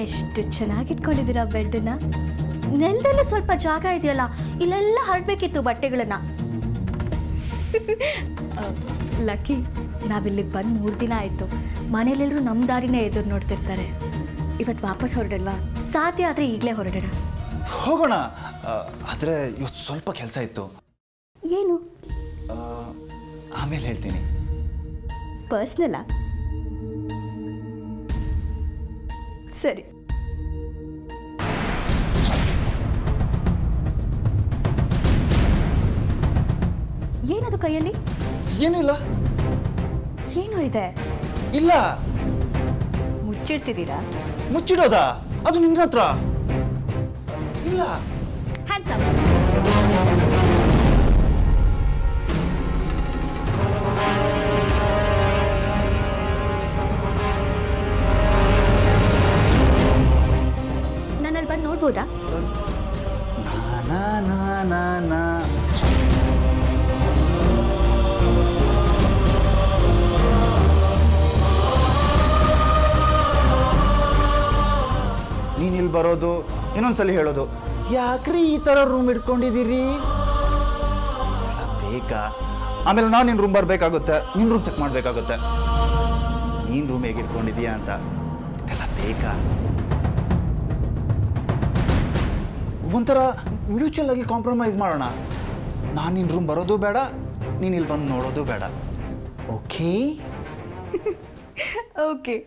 ಎಷ್ಟು ಚೆನ್ನಾಗಿಟ್ಕೊಂಡಿದ್ದೀರಾ ಬೆಡ್ನ. ನೆಲದಲ್ಲೂ ಸ್ವಲ್ಪ ಜಾಗ ಇದೆಯಲ್ಲ, ಇಲ್ಲೆಲ್ಲ ಹರಡ್ಬೇಕಿತ್ತು ಬಟ್ಟೆಗಳನ್ನ. ಲಕ್ಕಿ, ನಾವಿಲ್ಲಿಗೆ ಬಂದು 3 ದಿನ ಆಯಿತು. ಮನೇಲೆಲ್ಲರೂ ನಮ್ಮ ದಾರಿನೇ ಎದುರು ನೋಡ್ತಿರ್ತಾರೆ. ಇವತ್ತು ವಾಪಸ್ ಹೊರಡಲ್ವಾ? ಸಾಧ್ಯ ಆದರೆ ಈಗಲೇ ಹೊರಡೋಣ. ಹೋಗೋಣ. ಆದರೆ ಇವತ್ತು ಸ್ವಲ್ಪ ಕೆಲಸ ಇತ್ತು. ಏನು? ಆಮೇಲೆ ಹೇಳ್ತೀನಿ. ಪರ್ಸ್ನಲ್ಲ? ಸರಿ. ಏನದು ಕೈಯಲ್ಲಿ? ಏನೂ ಇಲ್ಲ. ಏನೋ ಇದೆ. ಇಲ್ಲ. ಮುಚ್ಚಿಡ್ತಿದ್ದೀರಾ? ಮುಚ್ಚಿಡೋದಾ? ಅದು ನಿನ್ನ ಹತ್ರ ಇಲ್ಲ. ಹ್ಯಾಂಡ್ಸಮ್. ನನ್ನಲ್ಲಿ ಬಂದು ನೋಡ್ಬೋದಾ? ನೀನು ಇಲ್ಲಿ ಬರೋದು, ಇನ್ನೊಂದ್ಸಲಿ ಹೇಳೋದು, ಯಾಕ್ರಿ ಈ ಥರ ರೂಮ್ ಇಟ್ಕೊಂಡಿದ್ದೀರಿ ಬೇಕಾ? ಆಮೇಲೆ ನಾನು ನಿನ್ನ ರೂಮ್ ಬರಬೇಕಾಗುತ್ತೆ, ನಿನ್ನ ರೂಮ್ ಚೆಕ್ ಮಾಡಬೇಕಾಗುತ್ತೆ. ನೀನು ರೂಮ್ ಹೇಗೆ ಇಟ್ಕೊಂಡಿದೀಯಾ ಅಂತ ಎಲ್ಲ ಬೇಕಾ? ಒಂಥರ ಮ್ಯೂಚುವಲ್ ಆಗಿ ಕಾಂಪ್ರಮೈಸ್ ಮಾಡೋಣ. ನಾನು ನಿನ್ನ ರೂಮ್ ಬರೋದು ಬೇಡ, ನೀನು ಇಲ್ಲಿ ಬಂದು ನೋಡೋದು ಬೇಡ. ಓಕೆ? ಓಕೆ.